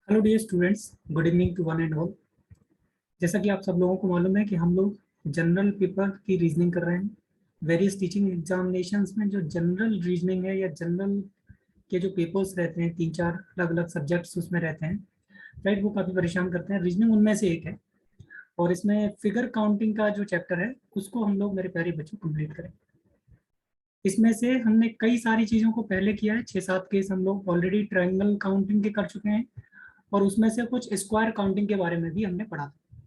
Hello dear students, good evening to one and all. जैसा कि आप सब लोगों को मालूम है कि हम लोग जनरल पेपर की रीजनिंग कर रहे हैं। वेरियस टीचिंग एग्जामिनेशंस में जो जनरल रीजनिंग है या जनरल के जो पेपर्स रहते हैं, तीन चार अलग अलग सब्जेक्ट्स उसमें रहते हैं, राइट। वो काफ़ी परेशान करते हैं। रीजनिंग उनमें से एक है और इसमें फिगर काउंटिंग का जो चैप्टर है उसको हम लोग, मेरे प्यारे बच्चों, कंप्लीट करें। इसमें से हमने कई सारी चीज़ों को पहले किया है। 6-7 केस हम लोग ऑलरेडी ट्रायंगल काउंटिंग के कर चुके हैं और उसमें से कुछ स्क्वायर काउंटिंग के बारे में भी हमने पढ़ा था।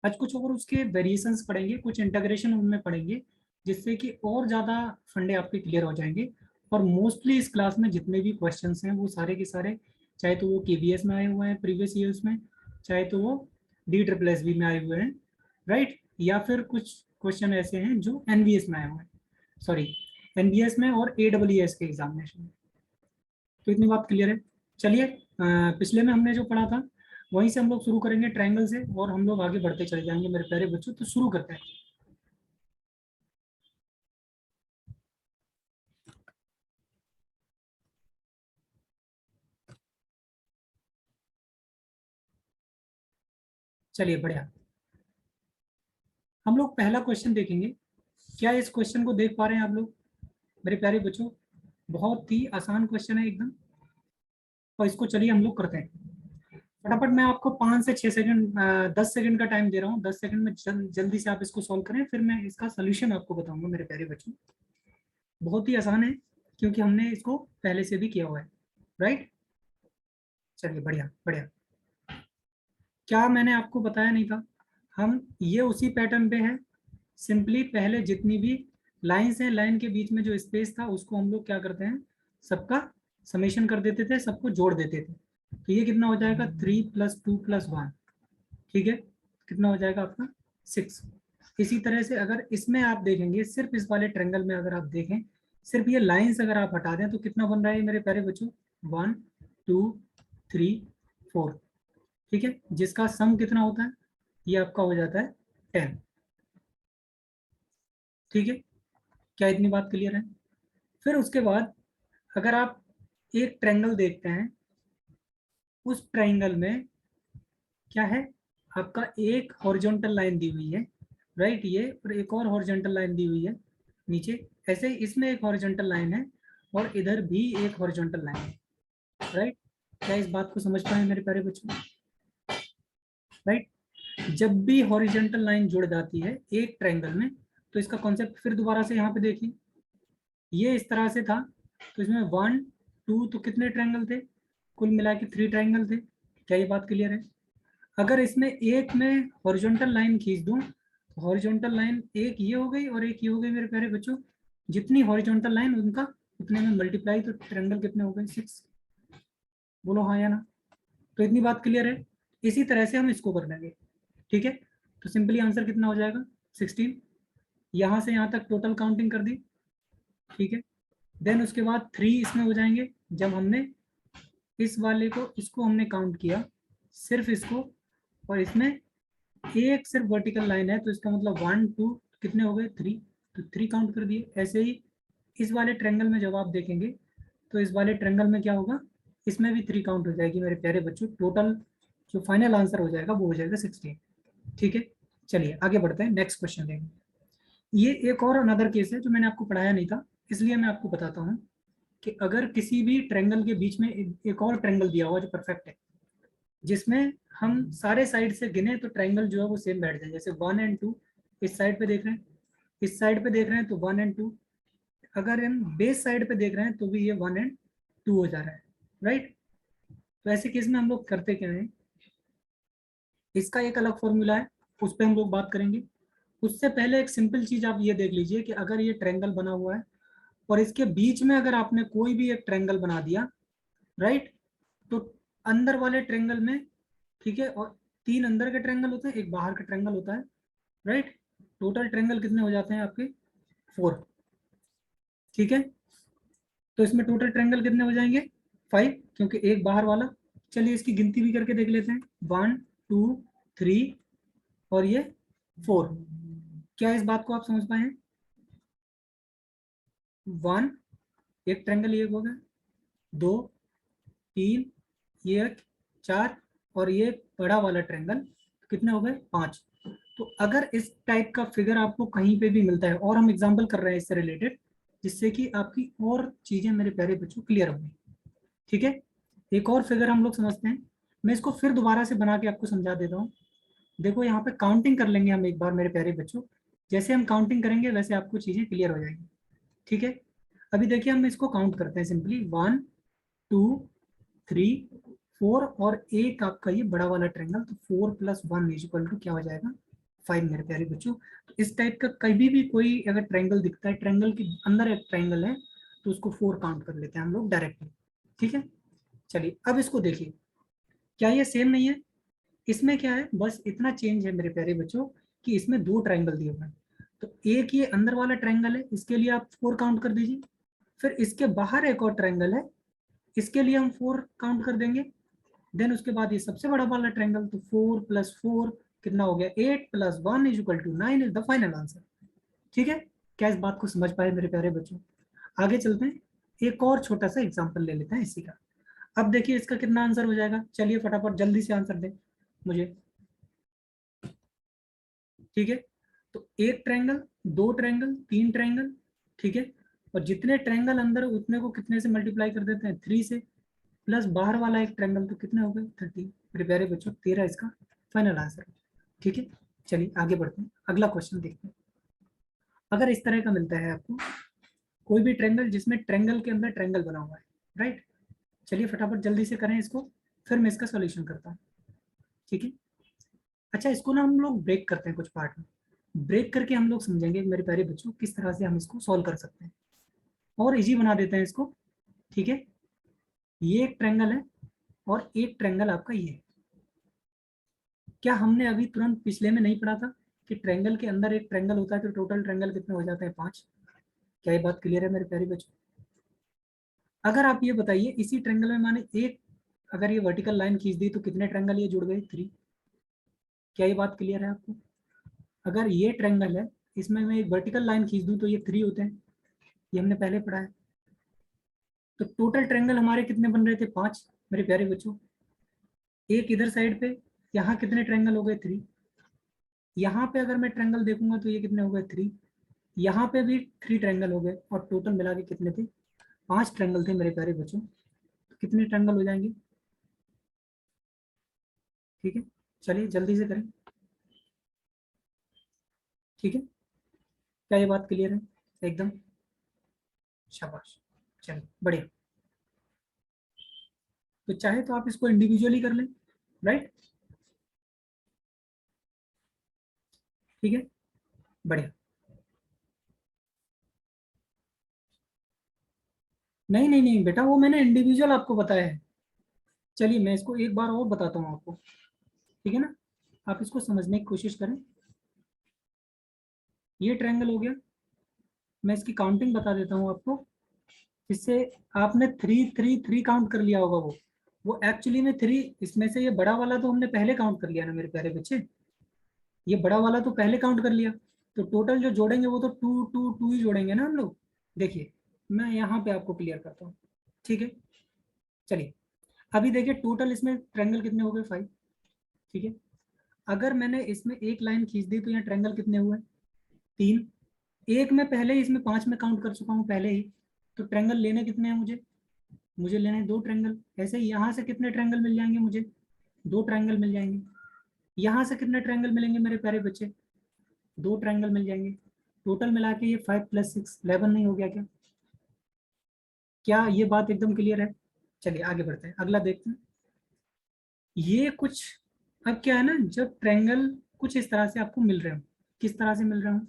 आज कुछ और उसके वेरिएशंस पढ़ेंगे, कुछ इंटीग्रेशन उनमें पढ़ेंगे, जिससे कि और ज़्यादा फंडे आपके क्लियर हो जाएंगे। और मोस्टली इस क्लास में जितने भी क्वेश्चंस हैं वो सारे के सारे, चाहे तो वो केवीएस में आए हुए हैं प्रीवियस ईयर्स में, चाहे तो वो DSSB में आए हुए हैं, राइट, या फिर कुछ क्वेश्चन ऐसे हैं जो एनवीएस में आए हुए हैं, सॉरी, एनवीएस में और AWS के एग्जामिनेशन में। तो इतनी बात क्लियर है। चलिए, पिछले में हमने जो पढ़ा था वहीं से हम लोग शुरू करेंगे, ट्रायंगल से, और हम लोग आगे बढ़ते चले जाएंगे मेरे प्यारे बच्चों। तो शुरू करते हैं। चलिए, बढ़िया। हम लोग पहला क्वेश्चन देखेंगे। क्या इस क्वेश्चन को देख पा रहे हैं आप लोग मेरे प्यारे बच्चों? बहुत ही आसान क्वेश्चन है एकदम। और इसको चलिए हम लोग करते हैं फटाफट। मैं आपको 5 से 6 सेकंड, 10 सेकंड का टाइम दे रहा हूँ। 10 सेकंड में जल्दी से आप इसको सॉल्व करें, फिर मैं इसका सोल्यूशन आपको बताऊंगा मेरे प्यारे बच्चों। बहुत ही आसान है क्योंकि हमने इसको पहले से भी किया हुआ है, राइट। चलिए, बढ़िया बढ़िया। क्या मैंने आपको बताया नहीं था? हम ये उसी पैटर्न पे है। सिंपली पहले जितनी भी लाइंस हैं, लाइन के बीच में जो स्पेस था उसको हम लोग क्या करते हैं, सबका समेशन कर देते थे, सबको जोड़ देते थे। तो ये कितना हो जाएगा, 3+2+1, ठीक है। कितना हो जाएगा आपका, 6। इसी तरह से अगर इसमें आप देखेंगे, सिर्फ इस वाले ट्रेंगल में अगर आप देखें, सिर्फ ये लाइंस अगर आप हटा दें तो कितना बन रहा है मेरे प्यारे बच्चों, 1 2 3 4, ठीक है। जिसका सम कितना होता है, ये आपका हो जाता है 10, ठीक है। क्या इतनी बात क्लियर है? फिर उसके बाद अगर आप एक ट्रायंगल देखते हैं, उस ट्रायंगल में क्या है, आपका एक हॉरिजॉन्टल लाइन दी हुई है, राइट, ये, और एक और हॉरिजॉन्टल लाइन दी हुई है नीचे। ऐसे ही इसमें एक हॉरिजॉन्टल लाइन है और इधर भी एक हॉरिजॉन्टल लाइन है, राइट। क्या इस बात को समझ पाए मेरे प्यारे बच्चों? राइट। जब भी हॉरिजॉन्टल लाइन जुड़ जाती है एक ट्रायंगल में, तो इसका कॉन्सेप्ट फिर दोबारा से यहाँ पे देखिए। ये इस तरह से था, तो इसमें 1 2 तो कितने ट्रायंगल थे, कुल मिला के 3 ट्रायंगल थे। क्या ये बात क्लियर है? अगर इसमें एक में हॉरिजॉन्टल लाइन खींच दूं, तो हॉरिजॉन्टल लाइन एक ये हो गई और एक ये हो गई मेरे प्यारे बच्चों। जितनी हॉरिजॉन्टल लाइन उनका उतने में मल्टीप्लाई, तो ट्रायंगल कितने हो गए, 6। बोलो हाँ या ना। तो इतनी बात क्लियर है। इसी तरह से हम इसको कर लेंगे, ठीक है। तो सिंपली आंसर कितना हो जाएगा, 16। यहाँ से यहाँ तक टोटल काउंटिंग कर दी, ठीक है। देन उसके बाद 3 इसमें हो जाएंगे, जब हमने इस वाले को, इसको हमने काउंट किया, सिर्फ इसको, और इसमें एक सिर्फ वर्टिकल लाइन है, तो इसका मतलब 1 2 कितने हो गए, 3, तो 3 काउंट कर दिए। ऐसे ही इस वाले ट्रायंगल में जब आप देखेंगे, तो इस वाले ट्रायंगल में क्या होगा, इसमें भी 3 काउंट हो जाएगी मेरे प्यारे बच्चों। टोटल जो फाइनल आंसर हो जाएगा वो हो जाएगा 16, ठीक है। चलिए आगे बढ़ते हैं, नेक्स्ट क्वेश्चन देंगे। ये एक और अनदर केस है जो मैंने आपको पढ़ाया नहीं था, इसलिए मैं आपको बताता हूँ कि अगर किसी भी ट्रायंगल के बीच में एक और ट्रायंगल दिया हुआ जो परफेक्ट है, जिसमें हम सारे साइड से गिने तो ट्रायंगल जो है वो सेम बैठ जाए, जैसे 1 और 2 इस साइड पे देख रहे हैं, इस साइड पे देख रहे हैं तो 1 और 2, अगर हम बेस साइड पे देख रहे हैं तो भी ये 1 और 2 हो जा रहा है, राइट। तो ऐसे केस में हम लोग करते क्या है, इसका एक अलग फॉर्मूला है, उस पर हम लोग बात करेंगे। उससे पहले एक सिंपल चीज आप ये देख लीजिए कि अगर ये ट्रायंगल बना हुआ है और इसके बीच में अगर आपने कोई भी एक ट्रायंगल बना दिया, राइट, तो अंदर वाले ट्रायंगल में, ठीक है, और 3 अंदर के ट्रायंगल होते हैं, एक बाहर का ट्रायंगल होता है, राइट। टोटल ट्रायंगल कितने हो जाते हैं आपके, 4, ठीक है। तो इसमें टोटल ट्रायंगल कितने हो जाएंगे, 5, क्योंकि एक बाहर वाला। चलिए इसकी गिनती भी करके देख लेते हैं, 1 2 3 और ये 4। क्या इस बात को आप समझ पाए हैं? 1, एक ट्रायंगल ये हो गया, 2 3, ये 4 और ये बड़ा वाला ट्रायंगल कितने हो गए 5। तो अगर इस टाइप का फिगर आपको कहीं पे भी मिलता है, और हम एग्जांपल कर रहे हैं इससे रिलेटेड, जिससे कि आपकी और चीजें मेरे प्यारे बच्चों क्लियर होंगी। ठीक है, एक और फिगर हम लोग समझते हैं। मैं इसको फिर दोबारा से बना के आपको समझा देता हूँ। देखो यहाँ पे काउंटिंग कर लेंगे हम एक बार मेरे प्यारे बच्चों। जैसे हम काउंटिंग करेंगे वैसे आपको चीजें क्लियर हो जाएंगी। ठीक है, अभी देखिए हम इसको काउंट करते हैं सिंपली। 1 2 3 4 और एक आपका ये बड़ा वाला ट्रायंगल, तो 4 + 1 = क्या हो जाएगा 5 मेरे प्यारे बच्चों। तो इस टाइप का कभी भी कोई अगर ट्रायंगल दिखता है, ट्रायंगल के अंदर एक ट्रायंगल है, तो उसको 4 काउंट कर लेते हैं हम लोग डायरेक्टली। ठीक है, चलिए अब इसको देखिए, क्या ये सेम नहीं है? इसमें क्या है, बस इतना चेंज है मेरे प्यारे बच्चों कि इसमें दो ट्रायंगल दिए हुए हैं। तो एक ये अंदर वाला ट्रायंगल है, इसके लिए आप 4 काउंट कर दीजिए। फिर इसके बाहर एक और ट्रायंगल है, इसके लिए हम 4 काउंट कर देंगे। देन उसके बाद ये सबसे बड़ा वाला ट्रायंगल, तो 4 + 4 कितना हो गया 8 + 1 = 9 इज द फाइनल आंसर। ठीक है, क्या इस बात को समझ पाए मेरे प्यारे बच्चों? आगे चलते हैं, एक और छोटा सा एग्जाम्पल ले लेते हैं इसी का। अब देखिए इसका कितना आंसर हो जाएगा, चलिए फटाफट जल्दी से आंसर दें मुझे। ठीक है, तो एक ट्रायंगल, दो ट्रायंगल, तीन ट्रायंगल। ठीक है, और जितने ट्रायंगल अंदर उतने को कितने से मल्टीप्लाई कर देते हैं 3 से, प्लस बाहर वाला एक ट्रायंगल, तो कितने हो गए 30। मेरे प्यारे बच्चों 13 इसका फाइनल आंसर। ठीक है, चलिए आगे बढ़ते हैं, अगला क्वेश्चन देखते हैं। अगर इस तरह का मिलता है आपको कोई भी ट्रायंगल जिसमें ट्रायंगल के अंदर ट्रायंगल बना हुआ है, राइट। चलिए फटाफट जल्दी से करें इसको, फिर मैं इसका सॉल्यूशन करता हूँ। ठीक है, अच्छा इसको ना हम लोग ब्रेक करते हैं कुछ पार्ट में। ब्रेक करके हम लोग समझेंगे मेरे प्यारे बच्चों किस तरह से हम इसको सॉल्व कर सकते हैं, और इजी बना देते हैं इसको। ठीक है, ये एक ट्रायंगल है और एक ट्रायंगल आपका ये है। क्या हमने अभी तुरंत पिछले में नहीं पढ़ा था कि ट्रायंगल के अंदर एक ट्रायंगल होता है तो टोटल ट्रायंगल कितने हो जाते हैं 5? क्या ये बात क्लियर है मेरे प्यारे बच्चों? अगर आप ये बताइए इसी ट्रायंगल में माने एक, अगर ये वर्टिकल लाइन खींच दी तो कितने ट्रायंगल ये जुड़ गए 3। क्या ये बात क्लियर है आपको? अगर ये ट्रायंगल है, इसमें मैं एक वर्टिकल लाइन खींच दूं तो ये 3 होते हैं, ये हमने पहले पढ़ा है। तो टोटल ट्रायंगल हमारे कितने बन रहे थे 5 मेरे प्यारे बच्चों। एक इधर साइड पे, यहाँ कितने ट्रायंगल हो गए 3। यहाँ पे अगर मैं ट्रायंगल देखूंगा तो ये कितने हो गए 3। यहाँ पे भी 3 ट्रायंगल हो गए, और टोटल मिला के कितने थे 5 ट्रायंगल थे मेरे प्यारे बच्चों। तो कितने ट्रायंगल हो जाएंगे? ठीक है, चलिए जल्दी से करें। ठीक है, क्या ये बात क्लियर है एकदम? शाबाश, चलिए बढ़िया। तो चाहे तो आप इसको इंडिविजुअली कर लें, राइट। ठीक है, बढ़िया। नहीं नहीं नहीं बेटा, वो मैंने इंडिविजुअल आपको बताया है। चलिए मैं इसको एक बार और बताता हूँ आपको, ठीक है ना। आप इसको समझने की कोशिश करें। ये ट्रायंगल हो गया, मैं इसकी काउंटिंग बता देता हूँ आपको, इससे आपने 3 3 3 काउंट कर लिया होगा। वो एक्चुअली में 3, इसमें से ये बड़ा वाला तो हमने पहले काउंट कर लिया ना मेरे प्यारे बच्चे, ये बड़ा वाला तो पहले काउंट कर लिया। तो टोटल जो जोड़ेंगे वो तो 2 2 2 ही जोड़ेंगे ना हम लोग। देखिए मैं यहाँ पे आपको क्लियर करता हूँ। ठीक है, चलिए अभी देखिए टोटल इसमें ट्रायंगल कितने हो गए 5। ठीक है, अगर मैंने इसमें एक लाइन खींच दी तो यहाँ ट्रायंगल कितने हुए 3। एक मैं पहले ही इसमें 5 में काउंट कर चुका हूँ पहले ही। तो ट्रायंगल लेने कितने हैं मुझे? मुझे लेने हैं 2 ट्रायंगल। ऐसे ही यहाँ से कितने ट्रायंगल मिल जाएंगे मुझे? 2 ट्रायंगल मिल जाएंगे। यहाँ से कितने ट्रायंगल मिलेंगे मेरे प्यारे बच्चे? 2 ट्रायंगल मिल जाएंगे। टोटल मिला के ये 5 + 6 11 नहीं हो गया क्या? क्या ये बात एकदम क्लियर है? चलिए आगे बढ़ते हैं, अगला देखते हैं। ये कुछ, अब क्या है ना, जब ट्रायंगल कुछ इस तरह से आपको मिल रहे हो, किस तरह से मिल रहे हो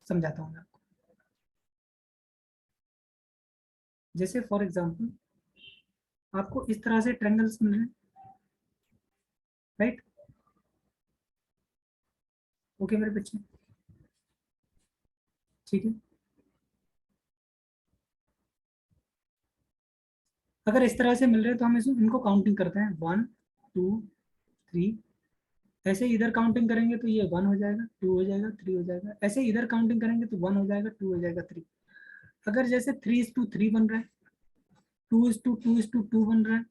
समझाता हूँ मैं आपको। जैसे फॉर एग्जांपल आपको इस तरह से ट्रायंगल्स मिल रहे हैं, राइट। ओके मेरे बच्चे, ठीक है। अगर इस तरह से मिल रहे हैं तो हम इनको काउंटिंग करते हैं 1 2 3। ऐसे इधर काउंटिंग करेंगे तो ये 1 हो जाएगा, 2 हो जाएगा, 3 हो जाएगा। ऐसे इधर काउंटिंग करेंगे तो 1 हो जाएगा, 2 हो जाएगा, 3। अगर जैसे 3:3 बन रहा है, 2:2:2 बन रहा है,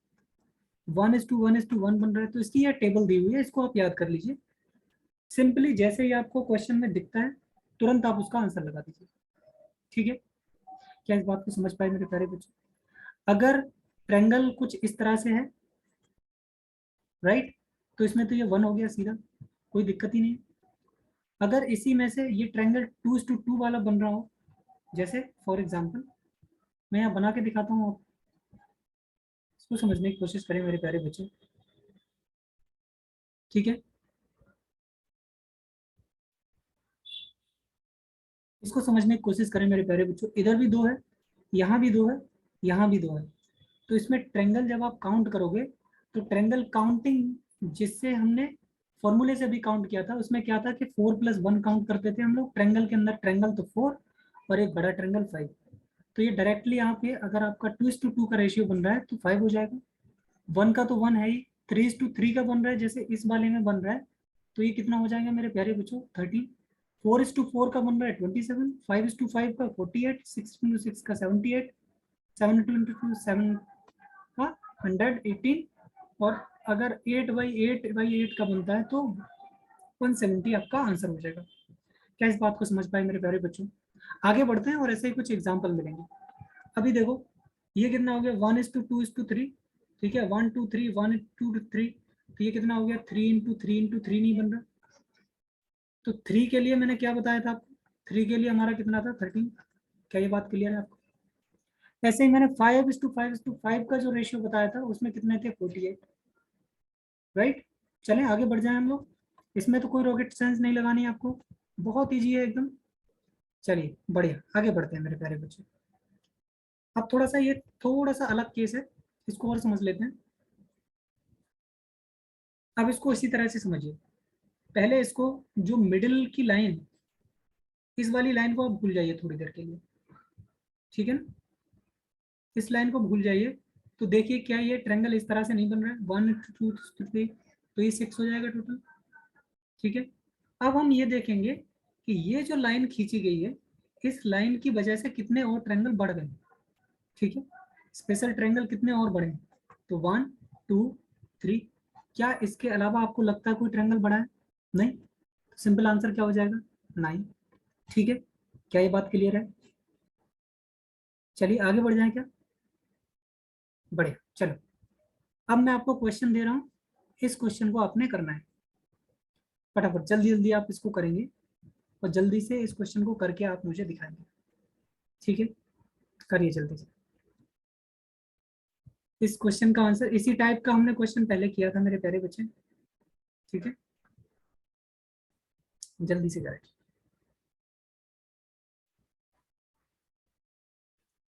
1:1:1 बन रहा है, तो इसकी यह टेबल दी हुई है, इसको आप याद कर लीजिए। सिंपली जैसे ही आपको क्वेश्चन में दिखता है तुरंत आप उसका आंसर लगा दीजिए। ठीक है, क्या इस बात को समझ पाए मेरे प्यारे बच्चों? अगर ट्रायंगल कुछ इस तरह से है, राइट, तो इसमें तो ये 1 हो गया सीधा, कोई दिक्कत ही नहीं। अगर इसी में से ये ट्रायंगल 2:2 वाला बन रहा हो, जैसे फॉर एग्जांपल मैं यहाँ बना के दिखाता हूँ, आप इसको समझने की कोशिश करें मेरे प्यारे बच्चों। ठीक है, इसको समझने की कोशिश करें मेरे प्यारे बच्चों। इधर भी 2 है, यहाँ भी 2 है, यहाँ भी 2 है। तो इसमें ट्रायंगल जब आप काउंट करोगे तो ट्रायंगल काउंटिंग जिससे हमने फॉर्मूले से भी काउंट किया था, उसमें क्या था कि 4+1 काउंट करते थे हम लोग ट्रायंगल के अंदर। ट्रायंगल तो 4 और एक बड़ा ट्रायंगल 5। तो ये डायरेक्टली यहाँ पे अगर आपका 2:2 का रेशियो बन रहा है तो 5 हो जाएगा। 1 का तो 1 है ही, 3:3 का बन रहा है जैसे इस वाले में बन रहा है, तो ये कितना हो जाएगा मेरे प्यारे बच्चों? 13। 4:4 का बन रहा है 27, 5:5 का 48, 6:6 का 78, 7:2 7 का 118, और अगर 8/8/8 का बनता है तो 170 आपका आंसर हो जाएगा। क्या इस बात को समझ पाए मेरे प्यारे बच्चों? आगे बढ़ते हैं और ऐसे ही कुछ एग्जाम्पल मिलेंगे। अभी देखो ये कितना हो गया? 1:2:3। ठीक है, 1 2 3 1 2 3, तो ये कितना हो गया? 3 × 3 × 3 नहीं बन रहा। तो 3 के लिए मैंने क्या बताया था आपको? 3 के लिए हमारा कितना था? 13। क्या ये बात क्लियर है आपको? ऐसे ही मैंने 5:5:5 का जो रेशियो बताया था उसमें कितने थे? 48। राइट, चलें आगे बढ़ जाएं हम लोग। इसमें तो कोई रॉकेट साइंस नहीं लगानी है आपको, बहुत ईजी है एकदम। चलिए बढ़िया, आगे बढ़ते हैं मेरे प्यारे बच्चे। अब थोड़ा सा ये थोड़ा सा अलग केस है, इसको और समझ लेते हैं। अब इसको इसी तरह से समझिए। पहले इसको जो मिडिल की लाइन, इस वाली लाइन को आप भूल जाइए थोड़ी देर के लिए। ठीक है ना, इस लाइन को भूल जाइए। तो देखिए क्या ये ट्रायंगल इस तरह से नहीं बन रहा है? 1 2 3, तो ये 6 हो जाएगा टोटल। ठीक है, अब हम ये देखेंगे कि ये जो लाइन खींची गई है, इस लाइन की वजह से कितने और ट्रायंगल बढ़ गए। ठीक है, स्पेशल ट्रायंगल कितने और बढ़े? तो 1 2 3। क्या इसके अलावा आपको लगता है कोई ट्रायंगल बढ़ा है? नहीं, सिंपल आंसर क्या हो जाएगा? 9। ठीक है, क्या ये बात क्लियर है? चलिए आगे बढ़ जाए क्या? बढ़िया, चलो अब मैं आपको क्वेश्चन दे रहा हूँ, इस क्वेश्चन को आपने करना है फटाफट, जल्दी जल्दी आप इसको करेंगे और जल्दी से इस क्वेश्चन को करके आप मुझे दिखाएंगे। ठीक है, करिए जल्दी से। इस क्वेश्चन का आंसर इसी टाइप का हमने क्वेश्चन पहले किया था मेरे प्यारे बच्चे। ठीक है, जल्दी से करें।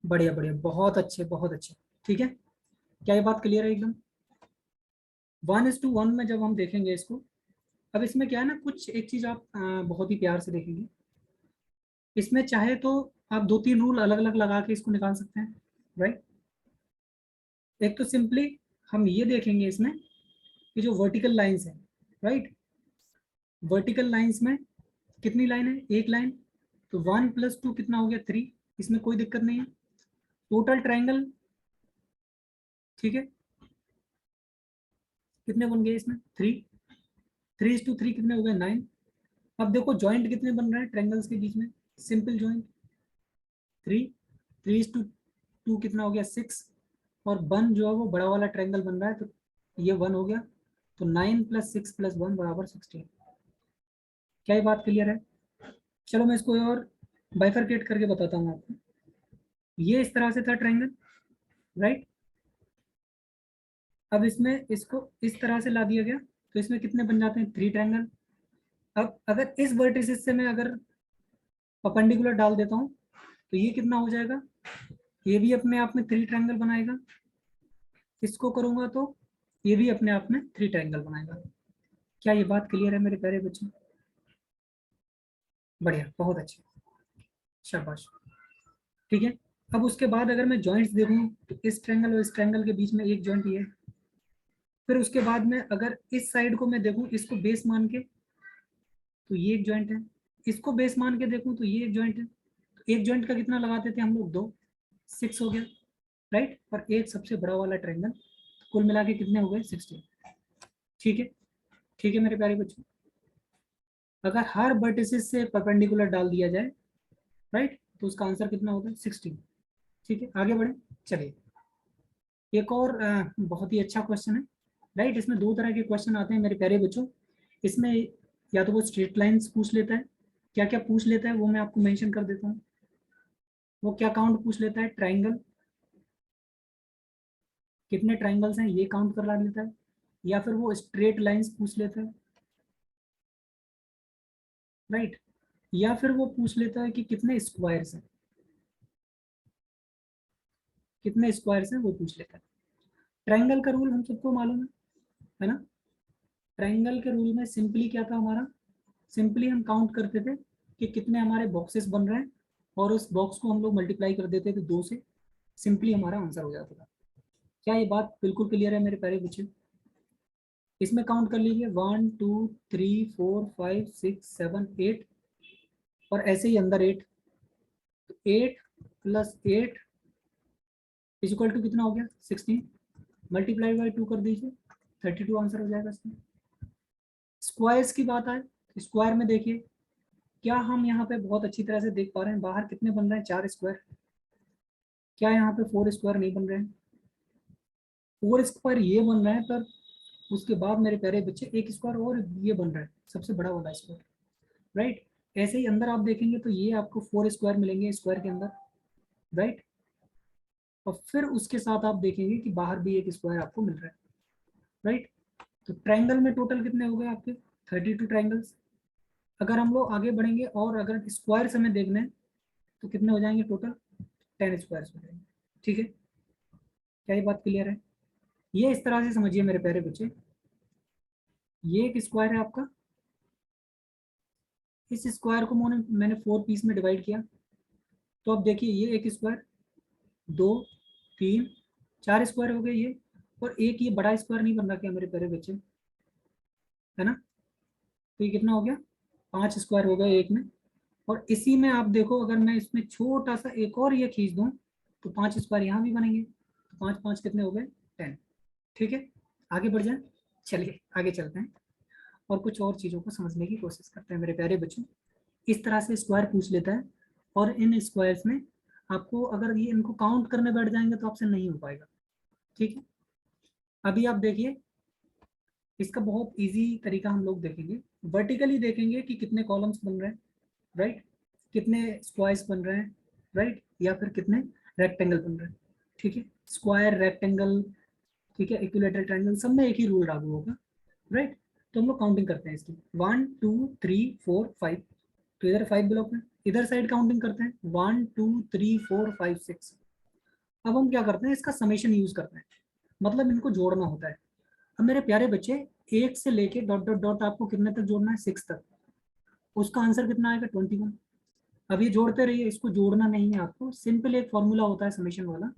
बढ़िया बढ़िया, बहुत अच्छे बहुत अच्छे। ठीक है, क्या ये बात क्लियर है एकदम? 1:1 में जब हम देखेंगे इसको, अब इसमें क्या है ना, कुछ एक चीज आप बहुत ही प्यार से देखेंगे। इसमें चाहे तो आप 2 3 रूल अलग अलग लगा के इसको निकाल सकते हैं, राइट। एक तो सिंपली हम ये देखेंगे इसमें कि जो वर्टिकल लाइंस है, राइट, वर्टिकल लाइंस में कितनी लाइन है? एक लाइन। तो 1+2 कितना हो गया? 3। इसमें कोई दिक्कत नहीं है। टोटल ट्राइंगल, ठीक है, कितने बन गए इसमें? 3। 3:3 कितने हो गए? 9। अब देखो जॉइंट कितने बन रहे हैं ट्रायंगल्स के बीच में? Simple joint 3। 3:2 कितना हो गया? 6। और 1 जो है वो बड़ा वाला ट्रायंगल बन रहा है, तो ये 1 हो गया। तो 9+6+1 = 16। क्या ये बात क्लियर है? चलो मैं इसको और बाइफरकेट करके बताता हूँ आपको। ये इस तरह से था ट्रायंगल, राइट। अब इसमें इसको इस तरह से ला दिया गया, तो इसमें कितने बन जाते हैं? 3 ट्रायंगल। अब अगर इस वर्टिसेस से मैं अगर परपेंडिकुलर डाल देता हूँ तो ये कितना हो जाएगा? ये भी अपने आप में 3 ट्रायंगल बनाएगा। इसको करूंगा तो ये भी अपने आप में 3 ट्रायंगल बनाएगा। क्या ये बात क्लियर है मेरे प्यारे बच्चों? बढ़िया, बहुत अच्छे, शाबाश। ठीक है, अब उसके बाद अगर मैं जॉइंट्स देखूं तो इस ट्रायंगल और इस ट्रायंगल के बीच में एक जॉइंट ये है। फिर उसके बाद में अगर इस साइड को मैं देखूं, इसको बेस मान के, तो ये एक जॉइंट है। इसको बेस मान के देखूं तो ये एक जॉइंट है। तो एक जॉइंट का कितना लगाते थे हम लोग? 2। 6 हो गया, राइट। और एक सबसे बड़ा वाला ट्रायंगल, कुल मिला के कितने हो गए 16। ठीक है, ठीक है मेरे प्यारे बच्चों। अगर हर वर्टिसेस से परपेंडिकुलर डाल दिया जाए, राइट, तो उसका आंसर कितना होगा 16। ठीक है, आगे बढ़े। चलिए एक और बहुत ही अच्छा क्वेश्चन है, राइट। इसमें दो तरह के क्वेश्चन आते हैं मेरे प्यारे बच्चों। इसमें या तो वो स्ट्रेट लाइंस पूछ लेता है, क्या क्या पूछ लेता है वो मैं आपको मेंशन कर देता हूँ। वो क्या काउंट पूछ लेता है, ट्राइंगल, कितने ट्राइंगल्स हैं ये काउंट करा लेता है, या फिर वो स्ट्रेट लाइंस पूछ लेता है, राइट, या फिर वो पूछ लेता है कि कितने स्क्वायर्स हैं, कितने स्क्वायर्स हैं वो पूछ लेता है। ट्राइंगल का रूल हम सबको मालूम है ना। ट्राइंगल के रूल में सिंपली क्या था हमारा, सिंपली हम काउंट करते थे कि कितने हमारे बॉक्सेस बन रहे हैं और उस बॉक्स को हम लोग मल्टीप्लाई कर देते थे 2 से, सिंपली हमारा आंसर हो जाता था। क्या ये बात बिल्कुल क्लियर है मेरे प्यारे बच्चे। इसमें काउंट कर लीजिए 1 2 3 4 5 6 7 8 और ऐसे ही अंदर 8, 8 प्लस 8 इज इक्वल टू कितना हो गया 16, मल्टीप्लाई बाई 2 कर दीजिए 32 आंसर हो जाएगा इसमें। स्क्वायर्स की बात आए, स्क्वायर में देखिए क्या हम यहाँ पे बहुत अच्छी तरह से देख पा रहे हैं बाहर कितने बन रहे हैं 4 स्क्वायर, क्या यहाँ पे 4 स्क्वायर नहीं बन रहे हैं, 4 स्क्वायर ये बन रहे हैं, पर उसके बाद मेरे प्यारे बच्चे एक स्क्वायर और ये बन रहा है सबसे बड़ा वाला स्क्वायर, राइट। ऐसे ही अंदर आप देखेंगे तो ये आपको 4 स्क्वायर मिलेंगे स्क्वायर के अंदर, राइट। और फिर उसके साथ आप देखेंगे कि बाहर भी एक स्क्वायर आपको मिल रहा है, राइट। तो ट्राइंगल में टोटल कितने हो गए आपके 32 ट्राइंगल्स। अगर हम लोग आगे बढ़ेंगे और अगर स्क्वायर हमें देखना है तो कितने हो जाएंगे टोटल 10 स्क्वायर हो जाएंगे। ठीक है, क्या ये बात क्लियर है। ये इस तरह से समझिए मेरे प्यारे बच्चे, ये एक स्क्वायर है आपका, इस स्क्वायर को मैंने 4 पीस में डिवाइड किया, तो अब देखिए ये एक स्क्वायर, 2 3 4 स्क्वायर हो गए ये, और एक ये बड़ा स्क्वायर नहीं बन रहा क्या मेरे प्यारे बच्चे, है ना। तो ये कितना हो गया 5 स्क्वायर हो गए एक में, और इसी में आप देखो अगर मैं इसमें छोटा सा एक और ये खींच दूं तो 5 स्क्वायर यहाँ भी बनेंगे, तो 5 5 कितने हो गए 10। ठीक है, आगे बढ़ जाए। चलिए आगे चलते हैं और कुछ और चीज़ों को समझने की कोशिश करते हैं मेरे प्यारे बच्चों। इस तरह से स्क्वायर पूछ लेता है, और इन स्क्वायर्स में आपको अगर ये इनको काउंट करने बैठ जाएंगे तो आपसे नहीं हो पाएगा। ठीक है, अभी आप देखिए इसका बहुत इजी तरीका हम लोग देखेंगे, वर्टिकली देखेंगे कि कितने कॉलम्स बन रहे हैं, राइट, कितने स्क्वायर्स बन रहे हैं, राइट, या फिर कितने रेक्टेंगल बन रहे हैं। ठीक है, स्क्वायर रेक्टेंगल, ठीक है, इक्विलेटरल ट्रायंगल सब में एक ही रूल लागू होगा, राइट। तो हम लोग काउंटिंग करते हैं इसकी 1 2 3 4 5, तो इधर 5 ब्लॉक है, इधर साइड काउंटिंग करते हैं 1 2 3 4 5 6। अब हम क्या करते हैं इसका समेशन यूज करते हैं, मतलब इनको जोड़ना होता है। अब मेरे प्यारे बच्चे एक से लेके डॉट डॉट डॉट आपको कितने तक जोड़ना है 6 तक, उसका आंसर कितना आएगा 21। अब ये जोड़ते रहिए, इसको जोड़ना नहीं है आपको, सिंपल एक फॉर्मूला होता है समेशन वाला,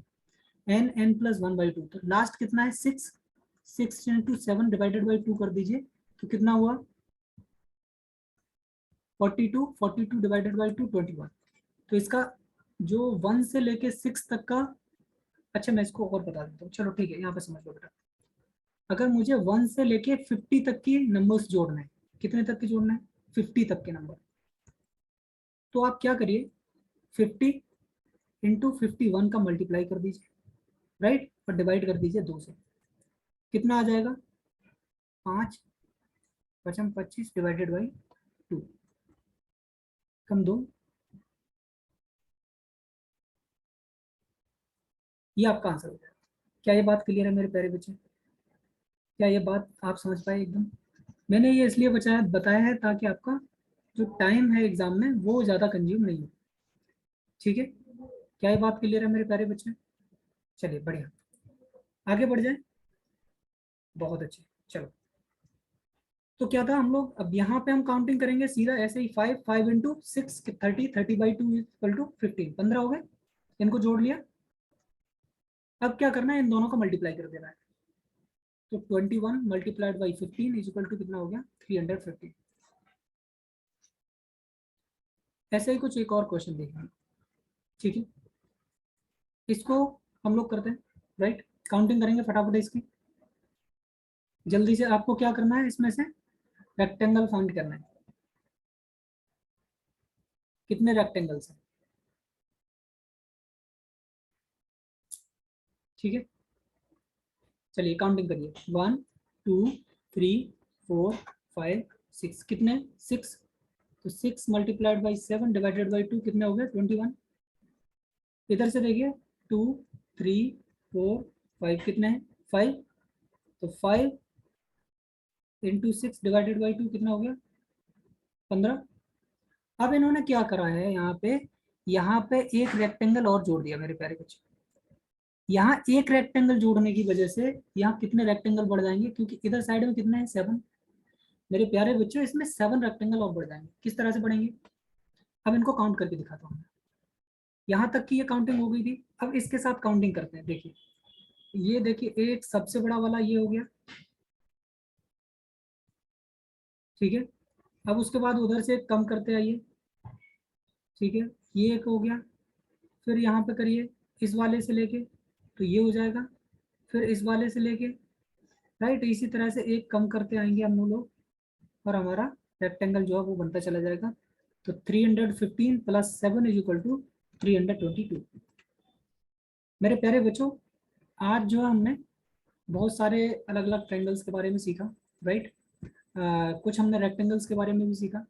एन एन प्लस 1/2, तो लास्ट कितना है 6, 6 इंटू 7 डिवाइडेड बाई 2 कर दीजिए, तो कितना हुआ 42, 42 डिवाइडेड बाई 2 21। तो इसका जो 1 से लेके 6 तक का, अच्छा मैं इसको और बता देता हूँ, चलो ठीक है यहाँ पे समझ लो बेटा। अगर मुझे 1 से लेके 50 तक की नंबर्स जोड़ना है, कितने तक के जोड़ना है 50 तक के नंबर, तो आप क्या करिए 50 इंटू 51 का मल्टीप्लाई कर दीजिए, राइट, और डिवाइड कर दीजिए 2 से, कितना आ जाएगा 5 पचम 25 डिवाइडेड बाई 2, कम 2, ये आपका आंसर हो जाएगा। क्या ये बात क्लियर है मेरे प्यारे बच्चे, क्या ये बात आप समझ पाए एकदम। मैंने ये इसलिए बताया है ताकि आपका जो टाइम है एग्जाम में वो ज़्यादा कंज्यूम नहीं हो। ठीक है, क्या ये बात क्लियर है मेरे प्यारे बच्चे। चलिए बढ़िया, आगे बढ़ जाए, बहुत अच्छे। चलो, तो क्या था हम लोग अब यहाँ पे हम काउंटिंग करेंगे सीधा ऐसे ही 5 5 इंटू 6 30, 30/2 इक्वल टू 15, 15 हो गए, इनको जोड़ लिया। अब क्या करना है इन दोनों को मल्टीप्लाई कर देना है, तो 21 multiplied by 15 is equal to कितना हो गया 350। ऐसे ही कुछ एक और क्वेश्चन देखेंगे। ठीक है, इसको हम लोग करते हैं, राइट, काउंटिंग करेंगे फटाफट इसकी। जल्दी से आपको क्या करना है, इसमें से रेक्टेंगल फाइंड करना है। कितने रेक्टेंगल्स हैं? ठीक है, चलिए काउंटिंग करिए। 1 2 3 4 5 6, कितने? 6। तो 6 मल्टीप्लाइड बाई 7 डिवाइडेड बाई 2 कितने हो गए? 21। इधर से देखिए 2 3 4 5, कितने हैं? 5। तो 5 इंटू 6 डिवाइडेड बाई 2 कितना हो गया? 15। अब इन्होंने क्या करा है यहाँ पे एक रेक्टेंगल और जोड़ दिया मेरे प्यारे बच्चे। यहाँ एक रेक्टेंगल जोड़ने की वजह से यहाँ कितने रेक्टेंगल बढ़ जाएंगे, क्योंकि इधर साइड में कितने हैं? 7। मेरे प्यारे बच्चों इसमें 7 रेक्टेंगल और बढ़ जाएंगे। किस तरह से बढ़ेंगे? अब इनको काउंट करके दिखाता हूँ। यहाँ तक की ये काउंटिंग हो गई थी, अब इसके साथ काउंटिंग करते हैं। देखिए ये देखिए, एक सबसे बड़ा वाला ये हो गया, ठीक है। अब उसके बाद उधर से कम करते आइए, ठीक है। ये एक हो गया, फिर यहाँ पे करिए इस वाले से लेके, तो ये हो जाएगा। फिर इस वाले से लेके, राइट, इसी तरह से एक कम करते आएंगे हम लोग, और हमारा रेक्टेंगल जो है वो बनता चला जाएगा। तो 315 प्लस 7 इज इक्वल टू 322। मेरे प्यारे बच्चों, आज जो है हमने बहुत सारे अलग अलग ट्रायंगल्स के बारे में सीखा, राइट। कुछ हमने रेक्टेंगल्स के बारे में भी सीखा।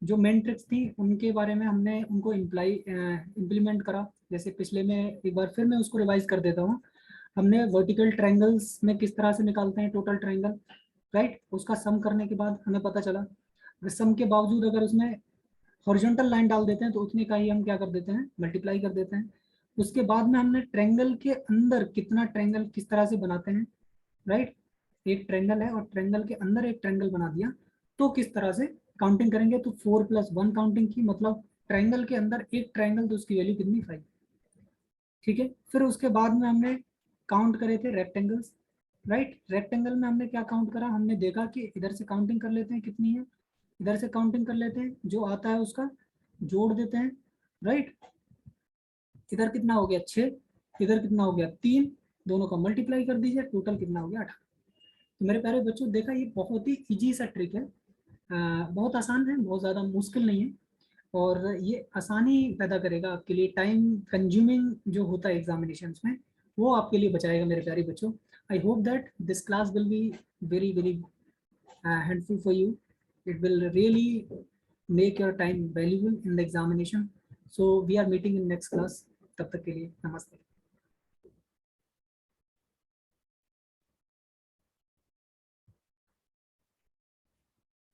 जो मेन ट्रिक्स थी उनके बारे में हमने उनको इम्प्लीमेंट करा। जैसे पिछले में एक बार फिर मैं उसको रिवाइज कर देता हूँ। हमने वर्टिकल ट्रायंगल्स में किस तरह से निकालते हैं टोटल ट्रायंगल, राइट। उसका सम करने के बाद हमें पता चला, सम के बावजूद अगर उसमें हॉरिजॉन्टल लाइन डाल देते हैं तो उतने का ही हम क्या कर देते हैं, मल्टीप्लाई कर देते हैं। उसके बाद में हमने ट्रायंगल के अंदर कितना ट्रायंगल किस तरह से बनाते हैं, राइट। एक ट्रायंगल है और ट्रायंगल के अंदर एक ट्रायंगल बना दिया, तो किस तरह से काउंटिंग करेंगे। तो 4+1 काउंटिंग की, मतलब ट्रायंगल के अंदर एक ट्रायंगल, तो उसकी वैल्यू कितनी? 5। ठीक है, फिर उसके बाद में हमने काउंट करे थे रेक्टेंगल्स, राइट। रेक्टेंगल में हमने क्या काउंट करा, हमने देखा कि इधर से काउंटिंग कर लेते हैं कितनी है, इधर से काउंटिंग कर लेते हैं, जो आता है उसका जोड़ देते हैं, राइट। इधर कितना हो गया? 6। इधर कितना हो गया? 3। दोनों का मल्टीप्लाई कर दीजिए, टोटल कितना हो गया? 18। तो मेरे प्यारे बच्चों देखा, ये बहुत ही इजी सा ट्रिक है, बहुत आसान है, बहुत ज़्यादा मुश्किल नहीं है। और ये आसानी पैदा करेगा आपके लिए। टाइम कंज्यूमिंग जो होता है एग्जामिनेशन में, वो आपके लिए बचाएगा मेरे प्यारे बच्चों। I hope that this class will be very very helpful for you. It will really make your time valuable in the examination. So we are meeting in next class. तब तक के लिए नमस्ते।